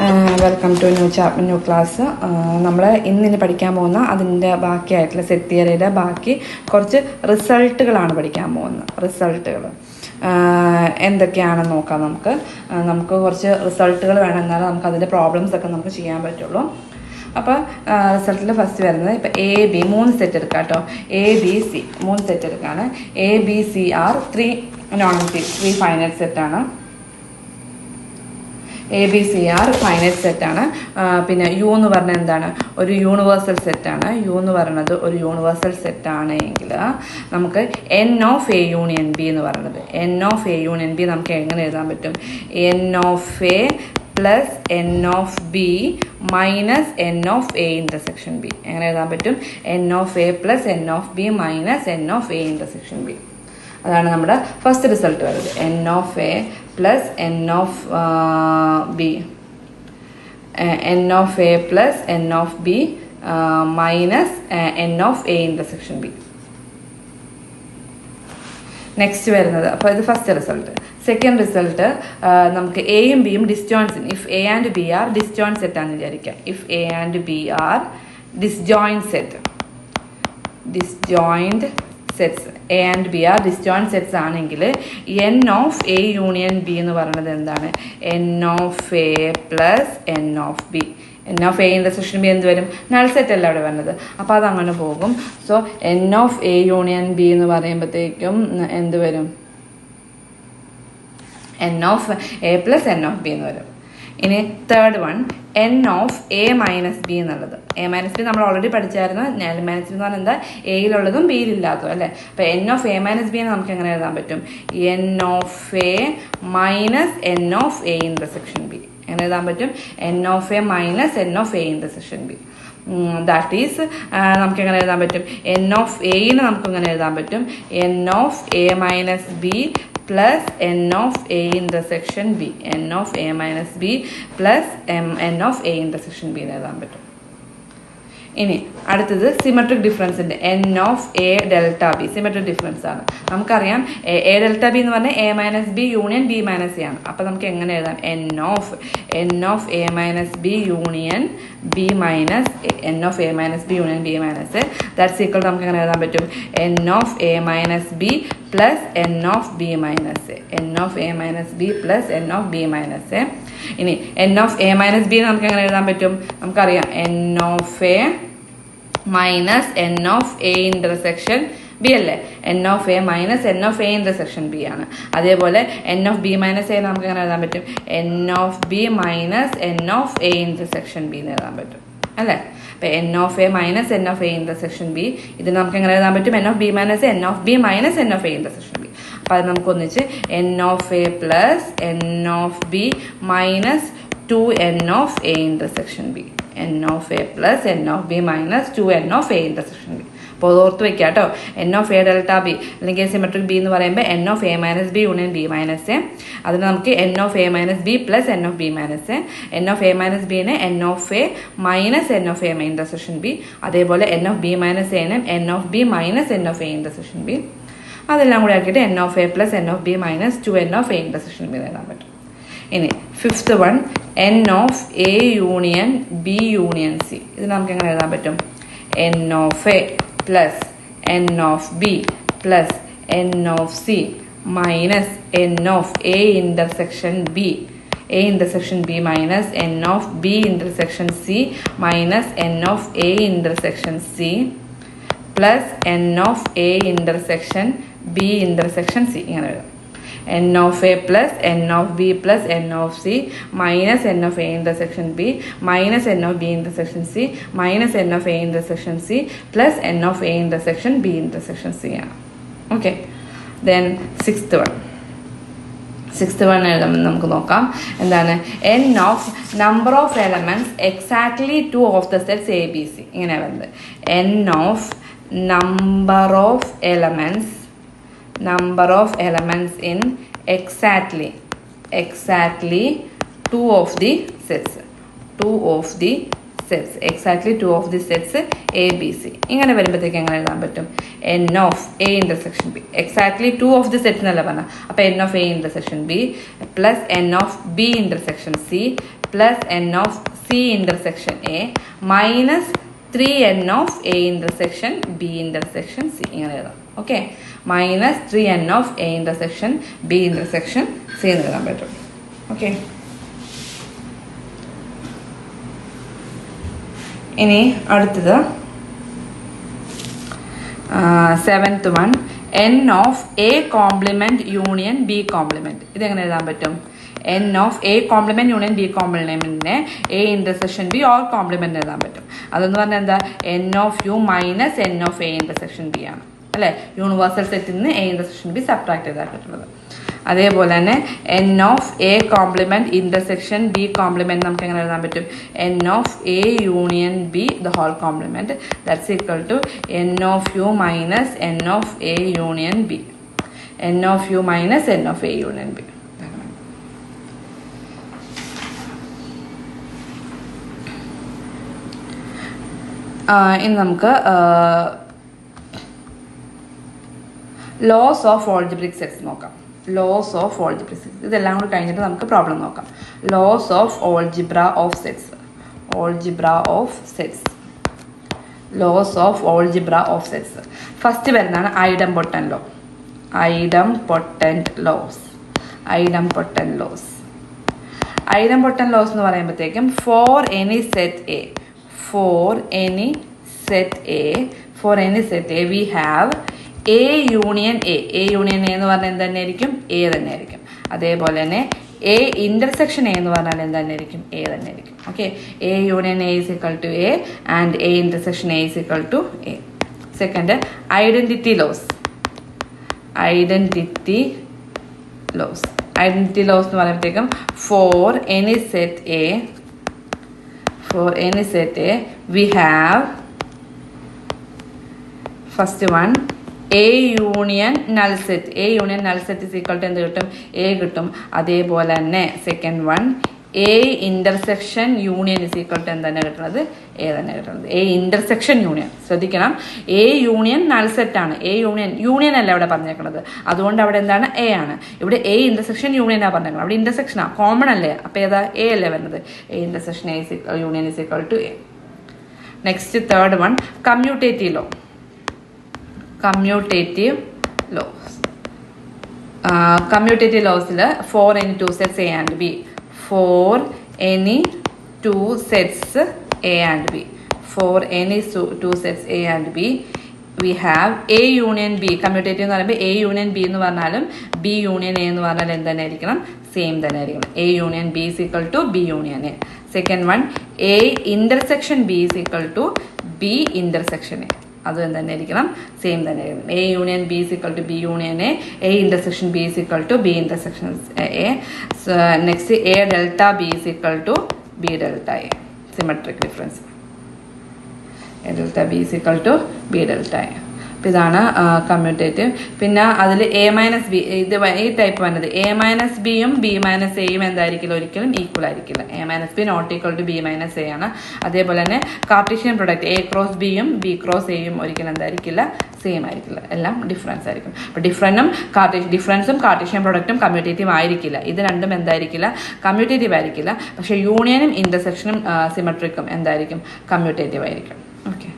Welcome to new class. നമ്മൾ ഇന്നിനി പഠിക്കാൻ പോകുന്ന അതിൻ്റെ ബാക്കിയായിട്ടുള്ള സെറ്റ് തിയറിയുടെ ബാക്കി കുറച്ച് റിസൾട്ടുകളാണ് പഠിക്കാൻ പോകുന്നത്. റിസൾട്ടുകൾ എന്തൊക്കെയാണെന്ന് നോക്കാം. നമുക്ക് കുറച്ച് റിസൾട്ടുകൾ വേണം, എന്നാലും നമുക്ക് അതിൻ്റെ പ്രോബ്ലംസൊക്കെ നമുക്ക് ചെയ്യാൻ പറ്റുള്ളൂ. അപ്പോൾ റിസൾട്ടിൽ ഫസ്റ്റ് വരുന്നത് ഇപ്പോൾ എ ബി 3 സെറ്റ് എടുക്കാം കേട്ടോ. എ ബി സി 3 സെറ്റ് എടുക്കുകയാണ്. A B C are 3 non empty 3 finite സെറ്റാണ്. A B C are finite സെറ്റാണ്. പിന്നെ യു എന്ന് പറഞ്ഞാൽ എന്താണ്? ഒരു യൂണിവേഴ്സൽ സെറ്റാണ്. യു എന്ന് പറയുന്നത് ഒരു യൂണിവേഴ്സൽ സെറ്റാണെങ്കിൽ നമുക്ക് n of A union B എന്ന് പറയുന്നത്, N of A union B നമുക്ക് എങ്ങനെ എഴുതാൻ പറ്റും? N of A plus n of B minus n of A intersection B. എങ്ങനെ എഴുതാൻ പറ്റും? N of A plus n of B minus n of A intersection B. അതാണ് നമ്മുടെ first result വരുന്നത്. N of A plus n of B, n of A plus n of B minus n of A intersection B. Next വരുന്നത്, അപ്പോൾ ഇത് first result. Second result നമുക്ക് എയും ബിയും disjoint, if A and B are disjoint സെറ്റാണെന്ന് വിചാരിക്കാം. If A and B are disjoint set, disjoint sets, A and B are disjoint sets ആണെങ്കിൽ n of A union B എന്ന് പറയുന്നത് എന്താണ്? N of A plus n of B. N of A intersection B എന്ത് വരും? Null set അല്ല അവിടെ വരുന്നത്, അപ്പോൾ അതങ്ങനെ പോകും. So N of A union B എന്ന് പറയുമ്പോഴത്തേക്കും എന്ത് വരും? N of A plus n of B എന്ന് വരും. ഇനി third one, N of A minus B എന്നുള്ളത്. എ മൈനസ് ബി നമ്മൾ ഓൾറെഡി പഠിച്ചായിരുന്നു. എൽ മൈനസ് ബി എന്ന് പറഞ്ഞാൽ എന്താ? എയിലുള്ളതും ബിയിലില്ലാത്തതും അല്ലേ. അപ്പോൾ N of A minus B നമുക്ക് എങ്ങനെ എഴുതാൻ പറ്റും? N of A minus n of A intersection B. എങ്ങനെ എഴുതാൻ പറ്റും? N of A minus n of A intersection B. That is നമുക്ക് എങ്ങനെ എഴുതാൻ പറ്റും? എൻ ഓഫ് എയിന് നമുക്ക് എങ്ങനെ എഴുതാൻ പറ്റും? N of A minus B plus n of A intersection B. N of A minus B plus n of A intersection B എന്ന് എഴുതാൻ പറ്റും. ഇനി അടുത്തത് സിമെട്രിക് ഡിഫറൻസിൻ്റെ n of A delta B. Symmetric difference ആണ്. നമുക്കറിയാം എ ഡെൽറ്റ ബി എന്ന് പറഞ്ഞാൽ A minus B union B minus A ആണ്. അപ്പോൾ നമുക്ക് എങ്ങനെ എഴുതാം? N of A minus B union B minus n of A minus B union B minus that's equal നമുക്ക് എങ്ങനെ എഴുതാൻ പറ്റും? N of A minus B plus n of B minus A. N of A minus B plus n of B minus A. ഇനി n of A minus B നമുക്ക് എങ്ങനെ എഴുതാൻ പറ്റും? നമുക്കറിയാം n of A minus n of A intersection B അല്ലേ. N of A minus n of A intersection B ആണ്. അതേപോലെ n of B minus A നമുക്ക് എങ്ങനെ എഴുതാൻ പറ്റും? N of B minus n of A intersection B എന്ന് എഴുതാൻ പറ്റും അല്ലേ. അപ്പോൾ N of A minus n of A intersection B, ഇത് നമുക്ക് എങ്ങനെ എഴുതാൻ പറ്റും? N of B minus n of B minus n of A intersection B. അപ്പോൾ അത് നമുക്ക് ഒന്നിച്ച് N of A plus n of B minus 2n of A intersection B. N of A plus n of B minus 2n of A intersection B. അപ്പോൾ അത് ഓർത്ത് വെക്കുക കേട്ടോ. N of A delta B അല്ലെങ്കിൽ symmetric B എന്ന് പറയുമ്പോൾ n of A minus B union B minus A. അതിന് നമുക്ക് n of A minus B plus n of B minus A. N of A minus ബിന് n of A minus n of A intersection B. അതേപോലെ n of B minus എനും n of B minus n of A intersection B. അതെല്ലാം കൂടി ആക്കിയിട്ട് N of A plus n of B minus 2n of A intersection B എഴുതാൻ പറ്റും. ഇനി fifth one, N of A union B union C. ഇത് നമുക്ക് എങ്ങനെ എഴുതാൻ പറ്റും? N of A plus n of B plus n of C minus n of A intersection B. A intersection B minus n of B intersection C minus n of A intersection C plus n of A intersection B intersection C. ഇങ്ങനെ എഴുതാം. N of A plus n of B plus n of C minus n of A intersection B minus n of B intersection C minus n of A intersection C plus n of A intersection B intersection C ആണ്. Okay. Then sixth one എഴുതുമ്പോൾ നമുക്ക് നോക്കാം. എന്താണ്? N of number of elements exactly 2 of the sets A B C. ഇങ്ങനെ വരുന്നത് N of number of elements in exactly 2 of the sets, exactly 2 of the sets A, B, C. ഇങ്ങനെ വരുമ്പോഴത്തേക്ക് എങ്ങനെ എഴുതാൻ പറ്റും? n of A intersection B. exactly 2 of the sets എന്നല്ല പറഞ്ഞാൽ. അപ്പോൾ n of A intersection B plus n of B intersection C plus n of C intersection A minus 3n of A intersection B intersection C. ഇങ്ങനെ എഴുതാം. Okay, minus 3n of A intersection B intersection C എന്ന് എഴുതാൻ പറ്റും. Okay, ഇനി അടുത്തത് 7th one, n of A complement union B complement. ഇതെങ്ങനെ എഴുതാൻ പറ്റും? n of A complement union B complementനെ A intersection B or complement എഴുതാൻ പറ്റും. അതെന്ന് പറഞ്ഞാൽ എന്താ? n of U minus n of A intersection B ആണ് അല്ലേ? യൂണിവേഴ്സൽ സെറ്റിൽ നിന്ന് A intersection B സബ്ട്രാക്ട് ചെയ്താൽ കിട്ടുന്നത്. അതേപോലെ തന്നെ n of A complement intersection B complement നമുക്ക് എങ്ങനെ എഴുതാൻ പറ്റും? n of A union B the whole complement, that's equal to n of U minus n of A union B. n of U minus n of A union B. ഇനി നമുക്ക് laws of algebraic sets നോക്കാം. Laws of algebraic sets ഇതെല്ലാം കൂടി കഴിഞ്ഞിട്ട് നമുക്ക് problem നോക്കാം. Laws of algebra of sets. Algebra of sets. Laws of algebra of sets. First വരുന്നതാണ് idempotent law. Idempotent laws. Idempotent laws. Idempotent laws എന്ന് പറയുമ്പോഴത്തേക്കും for any set A, for any set A we have A union A. A union A എന്ന് പറഞ്ഞാൽ എന്ത് തന്നെയായിരിക്കും? A തന്നെയായിരിക്കും. അതേപോലെ തന്നെ A intersection A എന്ന് പറഞ്ഞാൽ എന്ത് തന്നെയായിരിക്കും? A തന്നെയായിരിക്കും. Okay, A union A is equal to A and A intersection A is equal to A. Second, identity laws. Identity laws. Identity laws എന്ന് പറയുമ്പോഴത്തേക്കും for any set A we have first one A union null set. A union null set is equal to എന്ത് കിട്ടും? A കിട്ടും. അതേപോലെ തന്നെ second one A intersection union is equal to എന്താണ് കിട്ടുന്നത്? A തന്നെ കിട്ടുന്നത്. A intersection union. ശ്രദ്ധിക്കണം, A union null set ആണ്. A union അല്ല ഇവിടെ പറഞ്ഞേക്കുന്നത്, അതുകൊണ്ട് അവിടെ എന്താണ്? A ആണ്. ഇവിടെ A intersection union ആണ് പറഞ്ഞേക്കുന്നത്. അവിടെ intersection ആണ്, കോമൺ അല്ലേ? അപ്പോൾ ഏതാ? A അല്ലേ വരുന്നത്? A intersection union is equal to A. Next third one, commutative law. Commutative laws. Commutative ലോസിൽ for any two sets A and B. For any two sets A and B. For any two sets A and B we have A union B. Commutative എന്ന് പറയുമ്പോൾ A union B എന്ന് പറഞ്ഞാലും B union A എന്ന് പറഞ്ഞാലും എന്ത് തന്നെ ആയിരിക്കണം? Same തന്നെ ആയിരിക്കണം. A union B is equal to B union A. Second one, A intersection B is equal to B intersection A. അത് തന്നെ ആയിരിക്കണം, സെയിം തന്നെ ആയിരിക്കണം. A union B is equal to B union A. A intersection B is equal to B intersection A. Next, A delta B is equal to B delta A. Symmetric difference. A delta B is equal to B delta A. അപ്പോൾ ഇതാണ് commutative. പിന്നെ അതിൽ A minus B, ഇത് ഈ type വന്നത് A minus ബിയും B minus എയും എന്തായിരിക്കില്ല? ഒരിക്കലും ഈക്വൽ ആയിരിക്കില്ല. A minus B not equal to B minus A ആണ്. അതേപോലെ തന്നെ കാർട്ടീഷ്യൻ പ്രൊഡക്റ്റ് A ക്രോസ് ബിയും B ക്രോസ് എയും ഒരിക്കലും എന്തായിരിക്കില്ല? സെയിം ആയിരിക്കില്ല, എല്ലാം ഡിഫറൻസ് ആയിരിക്കും. അപ്പോൾ ഡിഫറൻസും കാർട്ടീഷ്യൻ പ്രൊഡക്റ്റും കമ്മ്യൂട്ടേറ്റീവ് ആയിരിക്കില്ല. ഇത് രണ്ടും എന്തായിരിക്കില്ല? കമ്മ്യൂട്ടേറ്റീവ് ആയിരിക്കില്ല. പക്ഷേ യൂണിയനും ഇന്റർസെക്ഷനും സിമെട്രിക്കും എന്തായിരിക്കും? കമ്മ്യൂട്ടേറ്റീവ് ആയിരിക്കും. ഓക്കെ,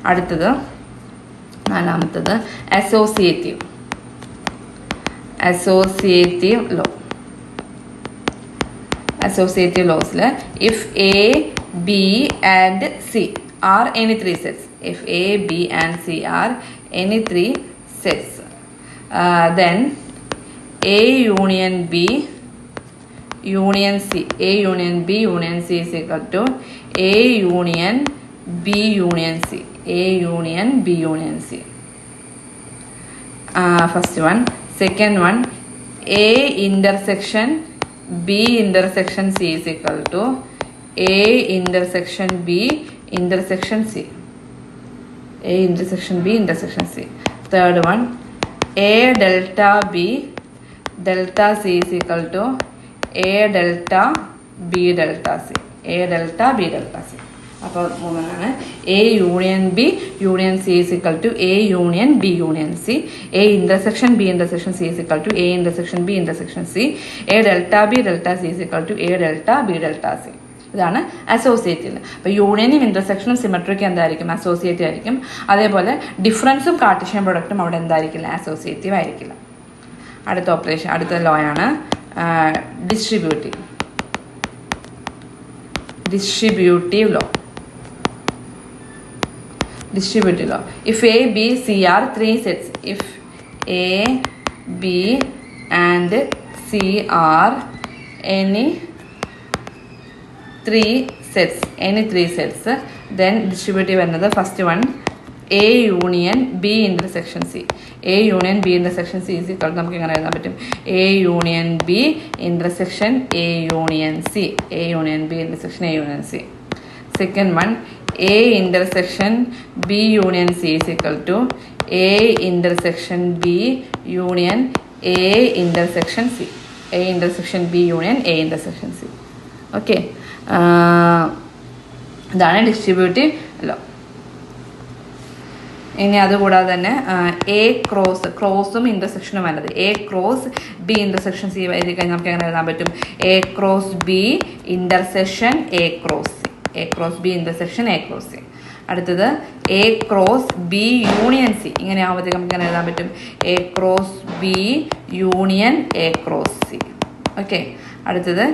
അടുത്തത് നാലാമത്തത് അസോസിയേറ്റീവ്. Associative law. അസോസിയേറ്റീവ് ലോസിൽ if A, B and C are any three sets, if A, B and C are any three sets, then A union B union C, A union B union C is equal to A union B union C. A union B union C. First one. Second one, A intersection B intersection C is equal to A intersection B intersection C. A intersection B intersection C. Third one, A delta B delta C is equal to A delta B delta C. A delta B delta C. അപ്പോൾ മൂന്നാണ് A union B union C is equal to A union B union C, A intersection B intersection C is equal to A intersection B intersection C, A delta B delta C is equal to A delta B delta C. ഇതാണ് associative. അപ്പോൾ യൂണിയനും ഇന്റർസെക്ഷനും സിമെട്രിക്കും എന്തായിരിക്കും? Associative ആയിരിക്കും. അതേപോലെ ഡിഫറൻസും Cartesian പ്രൊഡക്റ്റും അവിടെ എന്തായിരിക്കില്ല? Associative ആയിരിക്കില്ല. അടുത്ത operation, അടുത്ത ലോ ആണ് distributive law. Distributive law. If A, B, C are three sets, if A, B and C are any three sets, then distributive another first one A union B intersection C. A union B intersection C is equal to നമുക്ക് എങ്ങനെ എഴുതാൻ പറ്റും? A union B intersection A union C. A union B intersection A union C. Second one A intersection B union C is equal to A intersection B union A intersection C. A intersection B union A intersection C. Okay. ഇതാണ് distributive law. ഇനി അതുകൂടാതെ തന്നെ A ക്രോസും ഇന്റർസെക്ഷനും വേണ്ടത്. A cross B intersection C എഴുതി കഴിഞ്ഞാൽ നമുക്ക് എങ്ങനെ എഴുതാൻ പറ്റും? A cross B intersection A cross C. A cross B intersection A cross C. അടുത്തത് A cross B union C. ഇങ്ങനെ ആവുമ്പോഴത്തേക്ക് നമുക്ക് എങ്ങനെ എഴുതാൻ പറ്റും? A cross B union A cross C. Okay. അടുത്തത്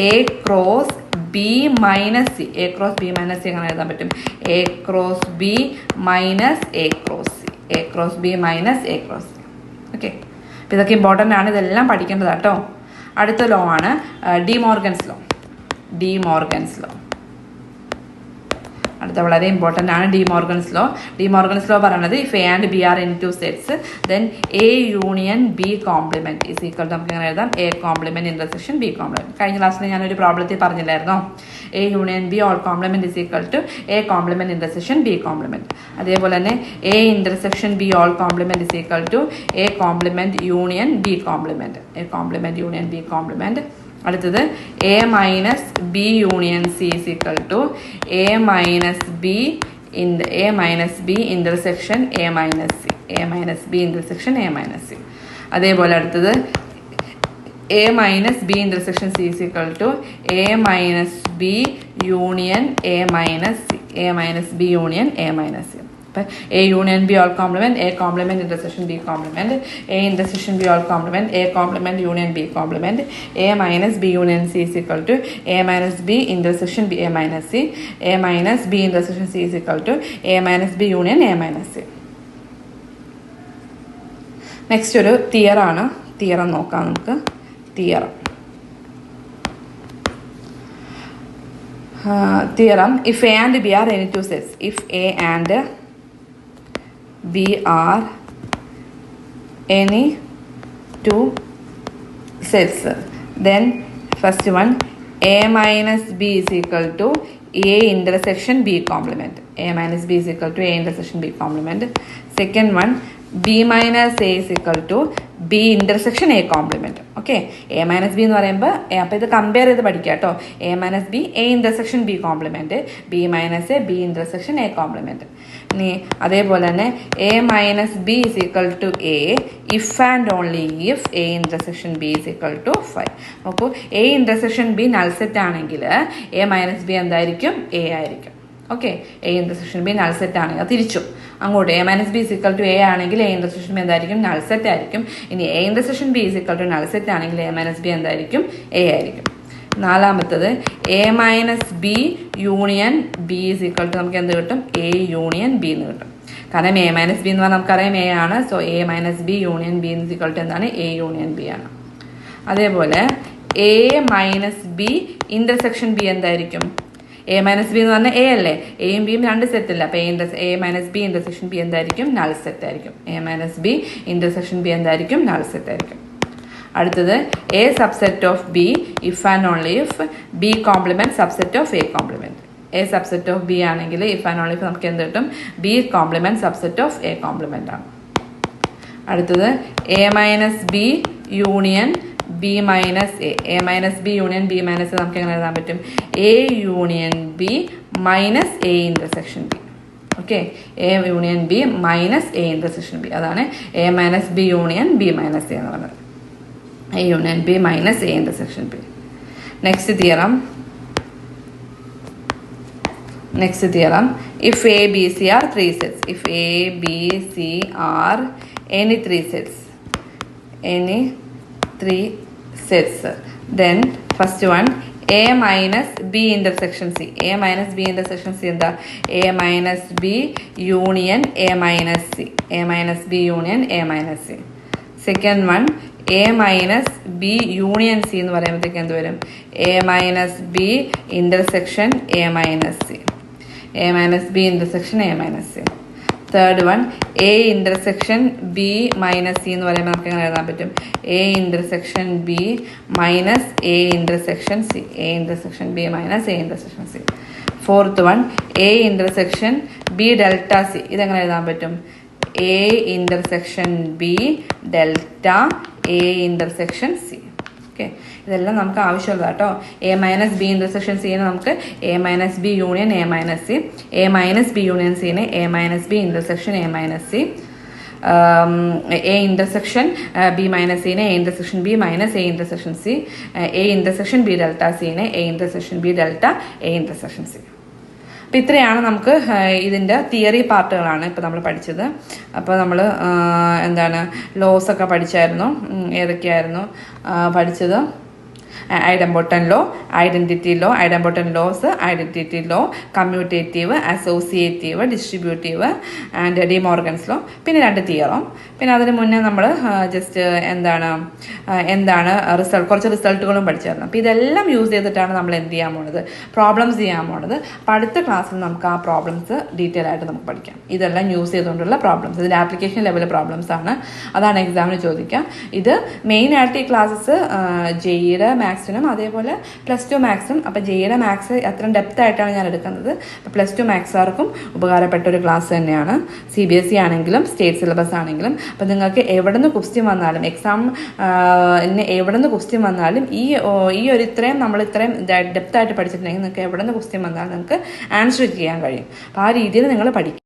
A cross B minus C. A cross B minus C എങ്ങനെ എഴുതാൻ പറ്റും? A cross B minus A cross C. A cross B minus A cross C. Okay. അപ്പോൾ ഇതൊക്കെ important ആണ്, ഇതെല്ലാം പഠിക്കേണ്ടതാട്ടോ. അടുത്ത law ആണ് ഡി മോർഗൻസ് ലോ. അടുത്ത വളരെ ഇമ്പോർട്ടൻ്റ് ആണ് ഡി മോർഗൻസ് ലോ പറയുന്നത് if A and B are in two sets then A union B complement is equal to നമുക്ക് എങ്ങനെ എഴുതാം? A complement intersection B complement. കഴിഞ്ഞ ക്ലാസ്സിൽ ഞാനൊരു പ്രോബ്ലത്തിൽ പറഞ്ഞില്ലായിരുന്നോ? A union B whole complement is equal to A complement intersection B complement. അതേപോലെ തന്നെ A intersection B whole complement is equal to A complement union B complement. A complement union B complement. അടുത്തത് A minus B union C is equal to A minus B intersection A minus C. A minus B intersection A minus C. അതേപോലെ അടുത്തത് A minus B intersection C is equal to A minus B union A minus C. A minus B union A minus C. A union B all complement, A complement intersection B complement, A intersection B all complement, A complement union B complement, A minus B union C is equal to A minus B intersection B A minus C, A minus B intersection C is equal to A minus B union A minus C. Next ഒരു തിയറാണ്. Theorem നോക്കാം നമുക്ക്. Theorem if A and B are any two sets, if A and B are any two sets, then first one A minus B is equal to A intersection B complement. A minus B is equal to A intersection B complement. Second one B minus A is equal to B intersection A complement. Okay. A minus B എന്ന് പറയുമ്പോൾ അപ്പോൾ ഇത് compare ചെയ്ത് പഠിക്കുക കേട്ടോ. A minus B A intersection B complement, B minus A B intersection A complement. ഇനി അതേപോലെ തന്നെ A minus B is equal to A if and only if A intersection B is equal to 5. നോക്കൂ, A intersection B null set ആണെങ്കിൽ A minus B എന്തായിരിക്കും? A ആയിരിക്കും. Okay. A intersection B null set ആണെങ്കിൽ തിരിച്ചു അങ്ങോട്ട് A minus B is equal to A ആണെങ്കിൽ A intersection B എന്തായിരിക്കും? Null set ആയിരിക്കും. ഇനി A intersection B is equal to null set ആണെങ്കിൽ എ മൈനസ് ബി എന്തായിരിക്കും? എ ആയിരിക്കും. നാലാമത്തത് A minus B union B is equal to നമുക്ക് എന്ത് കിട്ടും? എ യൂണിയൻ ബി എന്ന് കിട്ടും. കാരണം എ മൈനസ് ബി എന്ന് പറഞ്ഞാൽ നമുക്കറിയാം എ ആണ്. So A minus B union B is equal to എന്താണ്? എ യൂണിയൻ ബി ആണ്. അതേപോലെ A minus B intersection B എന്തായിരിക്കും? എ മൈനസ് ബി എന്ന് പറഞ്ഞാൽ എ അല്ലേ? എയും ബിയും രണ്ട് സെറ്റ് അല്ല. അപ്പോൾ A minus B intersection B എന്തായിരിക്കും? നൾ സെറ്റ് ആയിരിക്കും. A minus B intersection B എന്തായിരിക്കും? നൾ സെറ്റ് ആയിരിക്കും. അടുത്തത് A subset of B if and only if B complement subset of A complement. A subset of B ആണെങ്കിൽ if and only if നമുക്ക് എന്ത് കിട്ടും? B complement subset of A complement ആണ്. അടുത്തത് A minus B union B minus A minus B union B minus A നമുക്ക് എങ്ങനെ എഴുതാൻ പറ്റും? A union B minus A intersection B. Okay, A union B minus A intersection B. അതാണ് A minus B union B minus A എന്ന് പറയുന്നത്. A union B minus A intersection B. Next theorem. If A, B, C are three sets. If A, B, C are any three sets, then first one, A minus B intersection C. A minus B intersection C എന്താ? A minus B union A minus C. A minus B union A minus C. Second one, A minus B union C എന്ന് പറയുമ്പോഴത്തേക്ക് എന്ത് വരും? A minus B intersection A minus C. A minus B intersection A minus C. Third one, A intersection B minus C എന്ന് പറയുമ്പോൾ നമുക്ക് എങ്ങനെ എഴുതാൻ പറ്റും? A intersection B minus A intersection C. A intersection B minus A intersection C. Fourth one, A intersection B delta C. ഇതെങ്ങനെ എഴുതാൻ പറ്റും? A intersection B delta A intersection C. Okay, ഇതെല്ലാം നമുക്ക് ആവശ്യമുള്ള കേട്ടോ. എ മൈനസ് ബി ഇൻ്റർസെക്ഷൻ സിനെ നമുക്ക് A minus B union A minus C, A minus B union സിനെ A minus B intersection A minus C, A intersection B minus സിനെ A intersection B minus A intersection C, A intersection B delta സിനെ A intersection B delta A intersection C. അപ്പോൾ ഇത്രയാണ് നമുക്ക് ഇതിൻ്റെ theory പാർട്ടുകളാണ് ഇപ്പോൾ നമ്മൾ പഠിച്ചത്. അപ്പോൾ നമ്മൾ ലോസൊക്കെ പഠിച്ചായിരുന്നു. ഏതൊക്കെയായിരുന്നു പഠിച്ചത്? idempotent law, identity law, idempotent laws, identity law, commutative, associative, distributive and De Morgan's law. പിന്നെ രണ്ട് തിയറം. പിന്നെ അതിന് മുന്നേ നമ്മൾ ജസ്റ്റ് എന്താണ് കുറച്ച് റിസൾട്ടുകളും പഠിച്ചായിരുന്നു. അപ്പോൾ ഇതെല്ലാം യൂസ് ചെയ്തിട്ടാണ് നമ്മൾ എന്ത് ചെയ്യാൻ പോണത്? പ്രോബ്ലംസ് ചെയ്യാൻ പോണത്. അപ്പോൾ അടുത്ത ക്ലാസ്സിൽ നമുക്ക് ആ പ്രോബ്ലംസ് ഡീറ്റെയിൽ ആയിട്ട് നമുക്ക് പഠിക്കാം. ഇതെല്ലാം യൂസ് ചെയ്തുകൊണ്ടുള്ള പ്രോബ്ലംസ്, ഇതിൻ്റെ ആപ്ലിക്കേഷൻ ലെവൽ പ്രോബ്ലംസ് ആണ്. അതാണ് എക്സാമിന് ചോദിക്കുക. ഇത് മെയിനായിട്ട് ഈ ക്ലാസ്സസ് ജെയുടെ മാത്സിനും അതേപോലെ +2 മാത്സും. അപ്പോൾ ജെയുടെ മാത്സ് അത്ര ഡെപ്ത് ആയിട്ടാണ് ഞാൻ എടുക്കുന്നത്. അപ്പോൾ +2 മാത്സുകാർക്കും ഉപകാരപ്പെട്ട ഒരു ക്ലാസ് തന്നെയാണ്. CBSE ആണെങ്കിലും സ്റ്റേറ്റ് സിലബസ് ആണെങ്കിലും. അപ്പോൾ നിങ്ങൾക്ക് എവിടെ നിന്ന് ക്വസ്റ്റ്യൻ വന്നാലും എവിടെ നിന്ന് ക്വസ്റ്റ്യൻ വന്നാലും ഈ ഒരു നമ്മൾ ഇത്രയും ഡെപ്ത് ആയിട്ട് പഠിച്ചിട്ടുണ്ടെങ്കിൽ നിങ്ങൾക്ക് എവിടെ നിന്ന് ക്വസ്റ്റ്യൻ വന്നാലും നിങ്ങൾക്ക് ആൻസർ ചെയ്യാൻ കഴിയും. അപ്പോൾ ആ രീതിയിൽ നിങ്ങൾ പഠിക്കും.